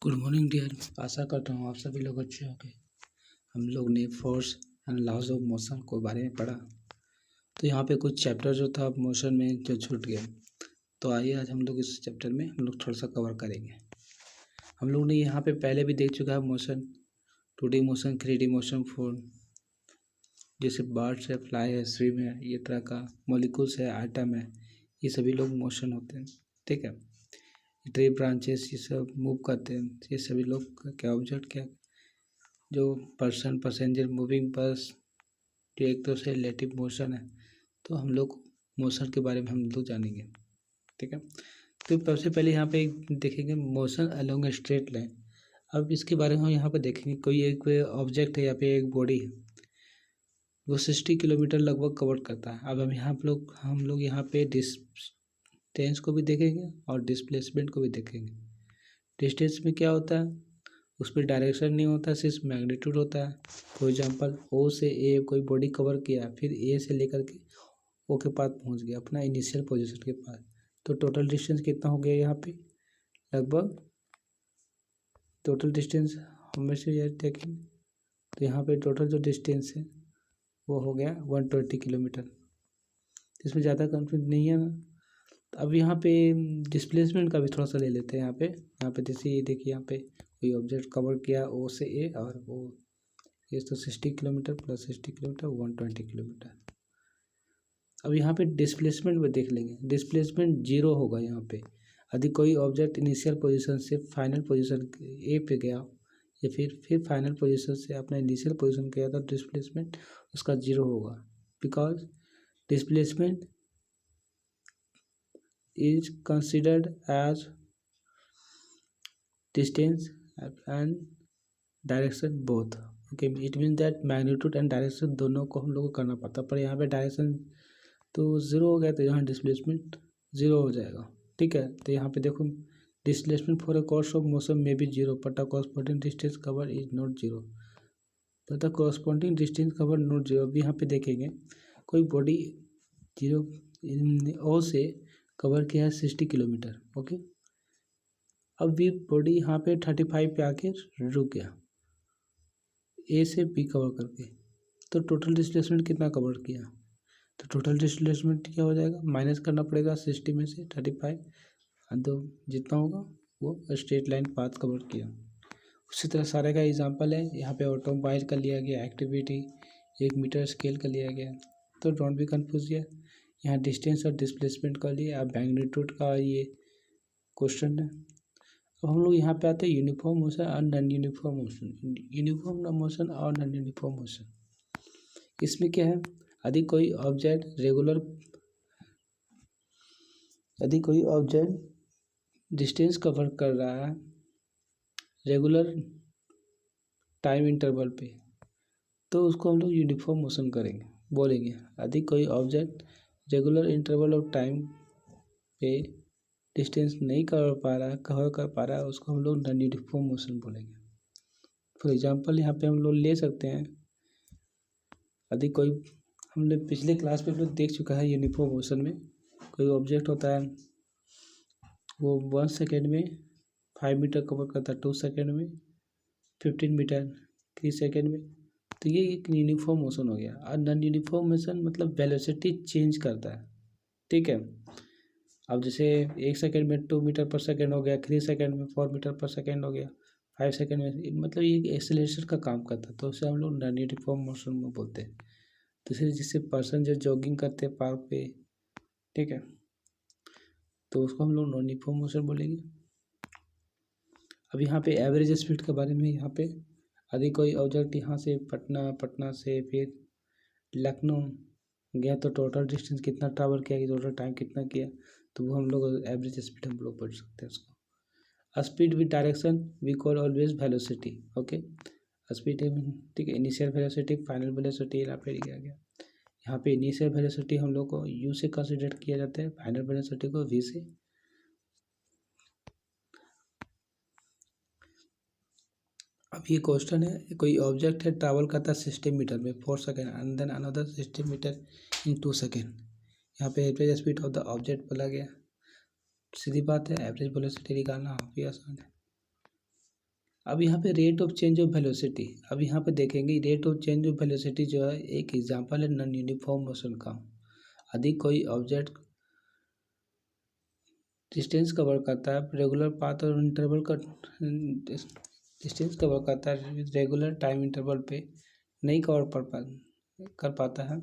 Good morning dear. आशा करता हूँ आप सभी लोग अच्छे होंगे। हम लोग ने force and laws of motion को बारे में पढ़ा, तो यहाँ पे कुछ चैप्टर जो था मोशन में जो छूट गया, तो आइए आज हम लोग इस चैप्टर में हम लोग थोड़ा सा कवर करेंगे। हम लोग ने यहाँ पे पहले भी देख चुका है motion, 2D motion, 3D motion, 4, जैसे बर्ड्स है, फ्लाई है, स्विम है, ये तरह का मॉलिक्यूल्स है, आइटम है, ये सभी लोग मोशन होते हैं। ठीक है, ट्री ब्रांचेस ये सब मूव करते हैं, ये सभी लोग क्या ऑब्जेक्ट क्या जो पर्सन, पैसेंजर, मूविंग बस, जो एक तरह से रिलेटिव मोशन है। तो हम लोग मोशन के बारे में हम लोग जानेंगे। ठीक है, तो सबसे पहले यहाँ पे देखेंगे motion along a straight line. अब इसके बारे में हम यहाँ पे देखेंगे, कोई एक ऑब्जेक्ट है, यहाँ पे एक बॉडी है, वो 60 किलोमीटर लगभग कवर करता है। अब हम लोग यहाँ पे डिस्टेंस को भी देखेंगे और डिस्प्लेसमेंट को भी देखेंगे। डिस्टेंस में क्या होता है, उसमें डायरेक्शन नहीं होता, सिर्फ मैग्नीट्यूड होता है। फॉर एग्जांपल ओ से ए कोई बॉडी कवर किया, फिर ए से लेकर के ओ के पास पहुंच गया अपना इनिशियल पोजीशन के पास, तो टोटल डिस्टेंस कितना हो गया यहाँ पे, लगभग टोटल डिस्टेंस हमें से यार देखें तो यहाँ पे टोटल जो डिस्टेंस है वो हो गया 120 किलोमीटर। इसमें ज़्यादा कंफ्यूज नहीं है ना। अब यहाँ पे डिस्प्लेसमेंट का भी थोड़ा सा ले लेते हैं। यहाँ पे जैसे ये देखिए, यहाँ पे कोई ऑब्जेक्ट कवर किया ओ से ए, और वो ये तो 60 किलोमीटर प्लस 60 किलोमीटर 120 किलोमीटर। अब यहाँ पे डिस्प्लेसमेंट में देख लेंगे, डिस्प्लेसमेंट 0 होगा यहाँ पे। यदि कोई ऑब्जेक्ट इनिशियल पोजीशन से फाइनल पोजीशन ए पे गया या फिर फाइनल पोजीशन से अपना इनिशियल पोजीशन गया, तो डिस्प्लेसमेंट उसका 0 होगा, because displacement is considered as distance and direction both. Okay, it means that magnitude and direction दोनों को हम लोग को करना पड़ता है, पर यहाँ पे डायरेक्शन तो 0 हो गया, तो यहाँ डिस्प्लेसमेंट 0 हो जाएगा। ठीक है, तो यहाँ पे देखो displacement for a course of motion में भी 0, but the corresponding distance cover is not 0, but the corresponding distance cover not 0। अब यहाँ पे देखेंगे कोई बॉडी 0 ओ से कवर किया है 60 किलोमीटर। ओके, अब भी बॉडी यहाँ पे 35 पे आके रुक गया ए से बी कवर करके, तो टोटल डिस्प्लेसमेंट कितना कवर किया, तो टोटल डिस्प्लेसमेंट क्या हो जाएगा, माइनस करना पड़ेगा 60 में से 35, तो जितना होगा वो स्ट्रेट लाइन पाथ कवर किया। उसी तरह सारे का एग्जांपल है, यहाँ पे ऑटोमोबाइल का लिया गया, एक्टिविटी 1 मीटर स्केल का लिया गया, तो डोंट बी कंफ्यूज। यहाँ डिस्टेंस और डिस्प्लेसमेंट का लिए अब मैग्नीट्यूड का ये क्वेश्चन है। अब हम लोग यहाँ पे आते हैं यूनिफॉर्म मोशन और non uniform motion. Uniform motion और नॉन यूनिफॉर्म मोशन, इसमें क्या है, यदि कोई ऑब्जेक्ट डिस्टेंस कवर कर रहा है रेगुलर टाइम इंटरवल पे, तो उसको हम लोग यूनिफॉर्म मोशन बोलेंगे। यदि कोई object regular interval of time पे डिस्टेंस नहीं कवर कर पा रहा है, उसको हम लोग नॉन यूनिफॉर्म मोशन बोलेंगे। फॉर एग्जांपल यहाँ पे हम लोग ले सकते हैं, यदि कोई हमने पिछले क्लास में लोग देख चुका है, यूनिफॉर्म मोशन में कोई ऑब्जेक्ट होता है, वो 1 सेकेंड में 5 मीटर कवर करता है, 2 सेकेंड में 15 मीटर, 3 सेकेंड में, तो ये एक यूनिफॉर्म मोशन हो गया। और नॉन यूनिफॉर्म मोशन मतलब वेलोसिटी चेंज करता है। ठीक है, अब जैसे 1 सेकेंड में 2 मीटर पर सेकेंड हो गया, 3 सेकेंड में 4 मीटर पर सेकेंड हो गया, 5 सेकेंड में, मतलब ये एक्सेलरेशन का काम करता है, तो उसे हम लोग नॉन यूनिफॉर्म मोशन में बोलते हैं। तो जिससे पर्सन जो जॉगिंग करते हैं पार्क पे, ठीक है, तो उसको हम लोग नॉन यूनिफॉर्म मोशन बोलेंगे। अब यहाँ पे एवरेज स्पीड के बारे में, यहाँ पे यदि कोई ऑब्जेक्ट यहाँ से पटना से फिर लखनऊ गया, तो टोटल डिस्टेंस कितना ट्रैवल किया, टोटल टाइम कितना किया, तो वो हम लोग एवरेज स्पीड हम लोग पढ़ सकते हैं उसको। Speed with direction we call always velocity. Okay, speed, ठीक है, इनिशियल वेलोसिटी, फाइनल वेलोसिटी, यहाँ पे दिया गया। यहाँ पे इनिशियल वेलोसिटी हम लोग को यू से कंसिडर किया जाता है, फाइनल वेलोसिटी को वी से। अब ये क्वेश्चन है, कोई ऑब्जेक्ट है ट्रैवल करता है 60 मीटर में 4 second and then another 60 meter in 2 second. यहाँ पे average speed of the object बोला गया। सीधी बात है, एवरेज वेलोसिटी निकालना काफ़ी आसान है। अब यहाँ पे rate of change of velocity, अब यहाँ पे देखेंगे rate of change of velocity जो है एक एग्जांपल है नॉन यूनिफॉर्म मोशन का। यदि कोई ऑब्जेक्ट डिस्टेंस कवर करता है रेगुलर पाथ और इंटरवल का डिस्टेंस कवर करता है रेगुलर टाइम इंटरवल पे नहीं कर पाता है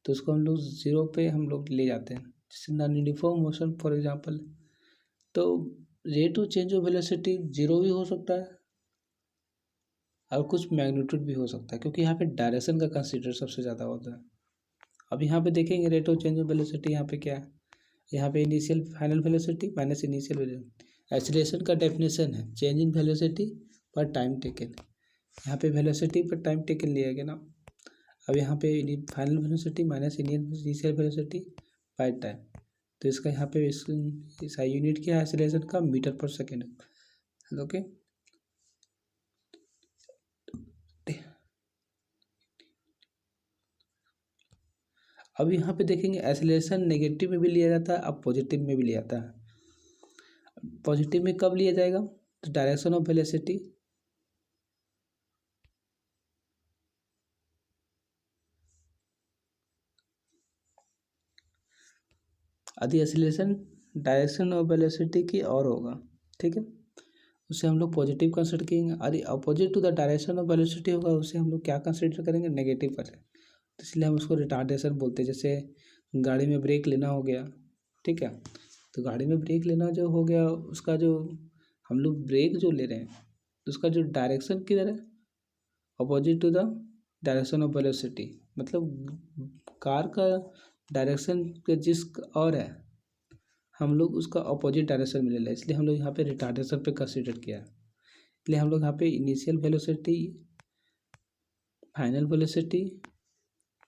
तो उसको हम लोग ज़ीरो पे हम लोग ले जाते हैं, जैसे non uniform motion for example. तो rate of change of velocity zero भी हो सकता है और कुछ मैग्नीट्यूड भी हो सकता है, क्योंकि यहाँ पे डायरेक्शन का कंसीडर सबसे ज़्यादा होता है। अब यहाँ पे देखेंगे rate of change of velocity यहाँ पे क्या है, यहाँ पे initial final velocity minus initial velocity. Acceleration का डेफिनेशन है चेंज इन वेलोसिटी पर टाइम टेकन, यहाँ पे वेलोसिटी पर टाइम टेकन लिया गया ना। अब यहाँ पे final velocity minus initial velocity by time, तो इसका यहाँ पे इसका यूनिट क्या है एक्सीलरेशन का, मीटर पर सेकेंड। ओके, अब यहाँ पे देखेंगे एक्सीलरेशन नेगेटिव में भी लिया जाता है अब पॉजिटिव में भी लिया जाता है। पॉजिटिव में कब लिया जाएगा, तो डायरेक्शन ऑफ वेलोसिटी यदि एक्सीलरेशन डायरेक्शन ऑफ वेलोसिटी की और होगा, ठीक है, उसे हम लोग पॉजिटिव कंसिडर करेंगे। यदि opposite to the direction of velocity होगा उसे हम लोग क्या कंसिडर करेंगे, नेगेटिव करेंगे। तो इसलिए हम उसको रिटार्डेशन बोलते हैं। जैसे गाड़ी में ब्रेक लेना हो गया, ठीक है, तो गाड़ी में ब्रेक लेना जो हो गया उसका जो हम लोग ब्रेक जो ले रहे हैं तो उसका जो डायरेक्शन किधर है, opposite to the direction of velocity, मतलब कार का डायरेक्शन के जिस और है हम लोग उसका अपोजिट डायरेक्शन में ले लें, इसलिए हम लोग यहाँ पे रिटार्डेशन पे कंसिडर किया है। इसलिए हम लोग यहाँ पे initial velocity final velocity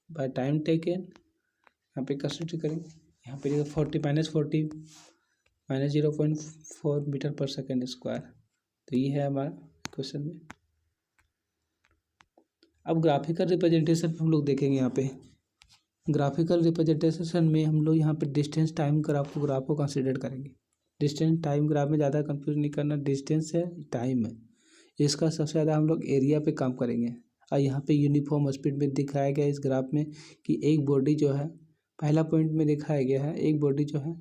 by time taken यहाँ पे कंसिडर करेंगे। यहाँ पे 40 माइनस 0.4 मीटर पर सेकेंड स्क्वायर, तो ये है हमारा क्वेश्चन में। अब ग्राफिकल रिप्रेजेंटेशन हम लोग देखेंगे। यहाँ पे ग्राफिकल रिप्रेजेंटेशन में हम लोग यहाँ पे डिस्टेंस टाइम ग्राफ को कंसिडर करेंगे। डिस्टेंस टाइम ग्राफ में ज़्यादा कंफ्यूज नहीं करना, डिस्टेंस है टाइम है, इसका सबसे ज़्यादा हम लोग एरिया पे काम करेंगे। और यहाँ पे यूनिफॉर्म स्पीड में दिखाया गया इस ग्राफ में कि एक बॉडी जो है पहला पॉइंट में दिखाया गया है एक बॉडी जो है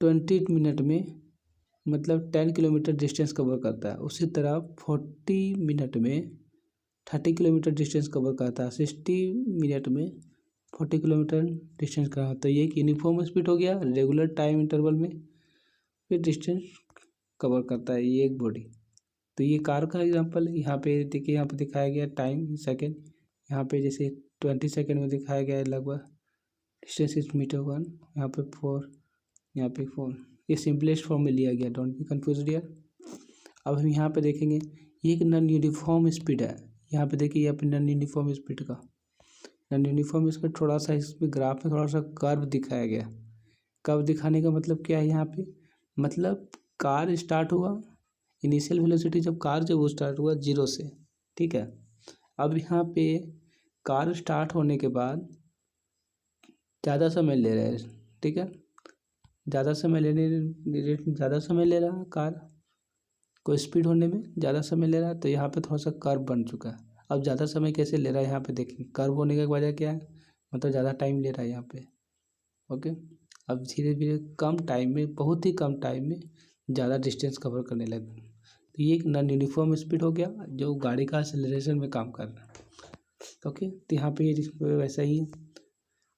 20 मिनट में मतलब 10 किलोमीटर डिस्टेंस कवर करता है, उसी तरह 40 मिनट में 30 किलोमीटर डिस्टेंस कवर करता है, 60 मिनट में 40 किलोमीटर डिस्टेंस का। तो ये एक यूनिफॉर्म स्पीड हो गया, रेगुलर टाइम इंटरवल में फिर डिस्टेंस कवर करता है ये एक बॉडी। तो ये कार का एग्जांपल है। यहाँ पे देखिए यहाँ पे दिखाया गया टाइम सेकंड, यहाँ पे जैसे 20 सेकंड में दिखाया गया है लगभग, डिस्टेंस इज मीटर 1, यहाँ पे 4, यहाँ पे 4, ये सिंपलेस्ट फॉर्म में लिया गया, डोंट बी कंफ्यूज हियर। अब हम यहाँ पे देखेंगे ये एक नॉन यूनिफॉर्म स्पीड है। यहाँ पे देखिए यहाँ पे नॉन यूनिफॉर्म स्पीड का नॉन यूनिफॉर्म स्पीड थोड़ा सा इसमें ग्राफ में थोड़ा सा कर्व दिखाया गया। कर्व दिखाने का मतलब क्या है, यहाँ पे मतलब कार स्टार्ट हुआ इनिशियल वेलोसिटी जब वो स्टार्ट हुआ 0 से, ठीक है। अब यहाँ पे कार स्टार्ट होने के बाद ज़्यादा समय ले रहा है, ठीक है, ज़्यादा समय ले रहा है कार को स्पीड होने में ज़्यादा समय ले रहा है, तो यहाँ पे थोड़ा सा कर्व बन चुका है। अब ज़्यादा समय कैसे ले रहा है यहाँ पे देखेंगे, कर्व होने की वजह क्या है, मतलब ज़्यादा टाइम ले रहा है यहाँ पे। ओके, अब धीरे धीरे कम टाइम में बहुत ही कम टाइम में ज़्यादा डिस्टेंस कवर करने लगे। तो ये एक नॉन यूनिफॉर्म स्पीड हो गया जो गाड़ी का एक्सेलरेशन में काम कर रहा है। ओके, तो यहाँ पे वैसा ही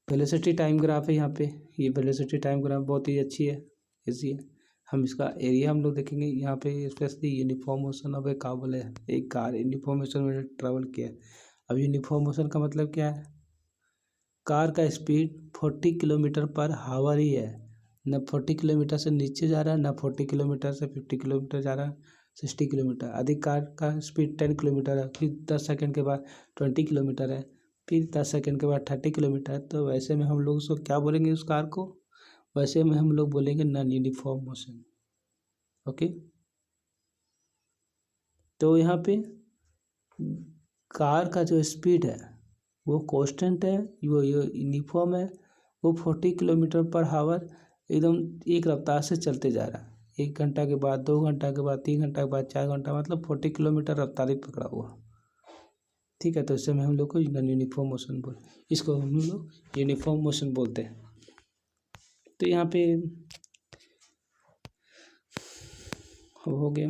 वेलोसिटी टाइम ग्राफ है। यहाँ पे ये वेलोसिटी टाइम ग्राफ बहुत ही अच्छी है, इसलिए हम इसका एरिया हम लोग देखेंगे। यहाँ पे specially uniform motion of A car है, एक कार यूनिफॉर्म मोशन में ट्रेवल किया। अब यूनिफॉर्म मोशन का मतलब क्या है, कार का स्पीड 40 किलोमीटर पर हावर ही है, न 40 किलोमीटर से नीचे जा रहा है, न 40 किलोमीटर से 50 किलोमीटर जा रहा है, 60 किलोमीटर। अधिक कार का स्पीड 10 किलोमीटर है, फिर 10 सेकंड के बाद 20 किलोमीटर है, फिर 10 सेकंड के बाद 30 किलोमीटर है। तो वैसे में हम लोग उसको क्या बोलेंगे उस कार को, वैसे में हम लोग बोलेंगे नॉन यूनिफॉर्म मोशन। ओके, तो यहाँ पे कार का जो स्पीड है वो कांस्टेंट है, वो यूनिफॉर्म है, वो 40 किलोमीटर पर हावर एकदम एक रफ्तार से चलते जा रहा है, 1 घंटा के बाद, 2 घंटा के बाद, 3 घंटा के बाद, 4 घंटा, मतलब 40 किलोमीटर रफ्तारी पकड़ा हुआ। ठीक है, तो इस समय हम लोग को नॉन यूनिफॉर्म मोशन इसको हम लोग यूनिफॉर्म मोशन बोलते हैं। तो यहाँ पे हो गया,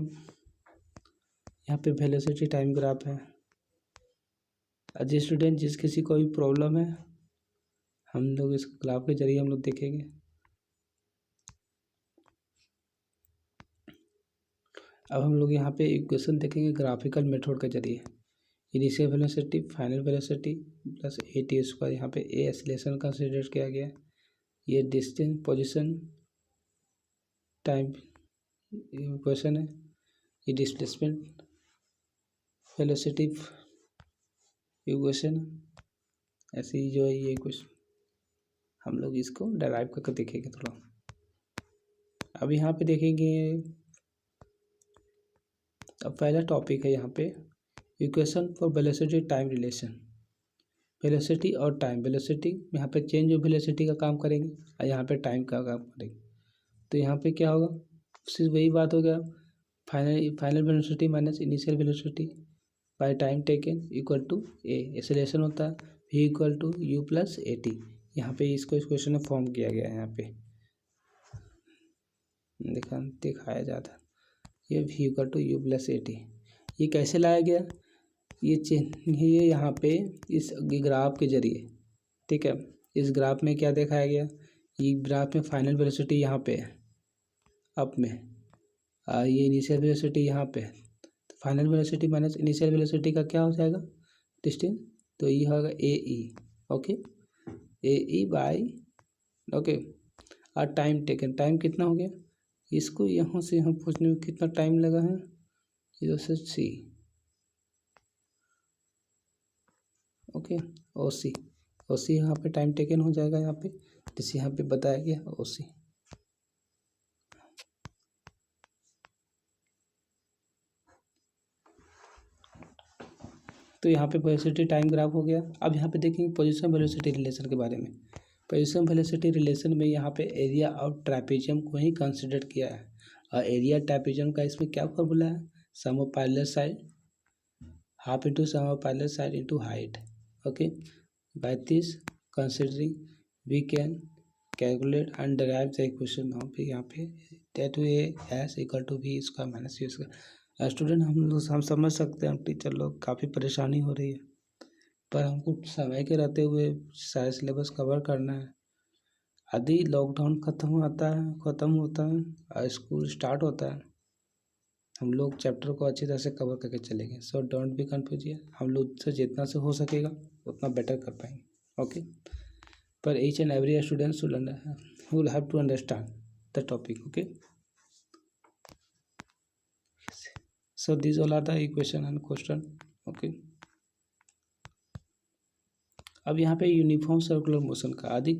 यहाँ पे वेलोसिटी टाइम ग्राफ है। जी स्टूडेंट, जिस किसी को भी प्रॉब्लम है, हम लोग इस ग्राफ के जरिए हम लोग देखेंगे। अब हम लोग यहाँ पे इक्वेशन देखेंगे ग्राफिकल मेथड के जरिए। Initial velocity, final velocity plus AT²। यहाँ पे ए एक्सीलरेशन कंसिडर किया गया, ये डिस्टेंस, पोजीशन, टाइम इक्वेशन है। ये डिस्प्लेसमेंट वेलोसिटी इक्वेशन, ऐसे ही जो है ये कुछ हम लोग इसको डेराइव करके देखेंगे थोड़ा। अब यहाँ पे देखेंगे, अब पहला टॉपिक है यहाँ पे equation for velocity time relation. Velocity और टाइम, वेलोसिटी यहाँ पे चेंज ऑफ वेलोसिटी का काम करेंगे और यहाँ पे टाइम का काम करेंगे। तो यहाँ पे क्या होगा, सिर्फ वही बात हो गया, final velocity minus initial velocity by time taken equal to A, acceleration होता है v equal to u plus AT। यहाँ पे इसको इस क्वेश्चन में फॉर्म किया गया है, यहाँ पे दिखाया जाता है, ये v equal to u plus AT। ये कैसे लाया गया, ये यहाँ पे इस ग्राफ के जरिए, ठीक है। इस ग्राफ में क्या दिखाया गया, ये ग्राफ में फाइनल वेलोसिटी यहाँ पे है अप में, ये इनिशियल वेलोसिटी यहाँ पे है। तो final velocity minus initial velocity का क्या हो जाएगा, डिस्टेंस, तो ये होगा AE। Okay, AE by, okay, और टाइम टेकन, टाइम कितना हो गया, इसको यहाँ से हम पूछने में कितना टाइम लगा है, 0 से C, ओके, OC यहाँ पे टाइम टेकन हो जाएगा, यहाँ पे जैसे यहाँ पे बताया गया OC। तो यहाँ पे वेलोसिटी टाइम ग्राफ हो गया। अब यहाँ पे देखेंगे पोजीशन वेलोसिटी रिलेशन के बारे में। पोजीशन वेलोसिटी रिलेशन में यहाँ पे एरिया ऑफ ट्रेपेजियम को ही कंसिडर किया है, और एरिया ट्रेपेजियम का इसमें क्या फॉर्मूला है, sum of parallel side half into sum of parallel side into height. Okay, by this considering we can calculate and derive the equation. यहाँ पे that way s equal to v square minus u square. Student, हम समझ सकते हैं, teacher लोग काफ़ी परेशानी हो रही है, पर हमको समय के रहते हुए सारा सिलेबस कवर करना है। यदि लॉकडाउन ख़त्म होता है और स्कूल स्टार्ट होता है, हम लोग चैप्टर को अच्छी तरह से कवर करके चलेंगे। सो डोंट बी कन्फ्यूज, हम लोग से जितना से हो सकेगा उतना बेटर कर पाएंगे। ओके, पर each and every student will have to understand the topic. Okay, so these all are the equation and question। okay, अब यहाँ पे यूनिफॉर्म सर्कुलर मोशन का, यदि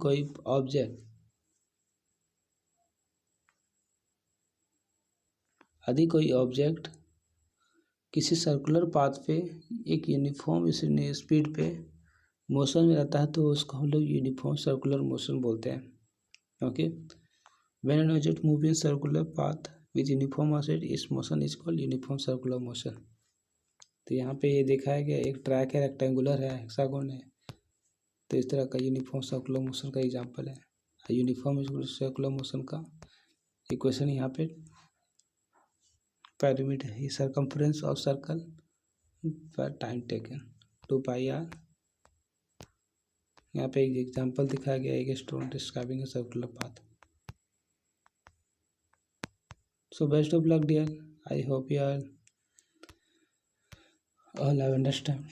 कोई ऑब्जेक्ट किसी सर्कुलर पाथ पे एक यूनिफॉर्म स्पीड पे मोशन में रहता है, तो उसको हम लोग यूनिफॉर्म सर्कुलर मोशन बोलते हैं। Okay, when an object move in circular path with uniform speed, इस motion is called uniform circular motion. तो यहाँ पे ये दिखाया गया, एक ट्रैक है, रेक्टेंगुलर है, हेक्सागोन है, तो इस तरह का यूनिफॉर्म सर्कुलर मोशन का एग्जांपल है। यूनिफॉर्म सर्कुलर मोशन का इक्वेशन यहाँ पे पिरामिड है, circumference of circle per time taken 2πr। यहाँ पे एक एग्जांपल दिखाया गया, एक stone describing a circular path. So best of luck dear, I hope you all have understand।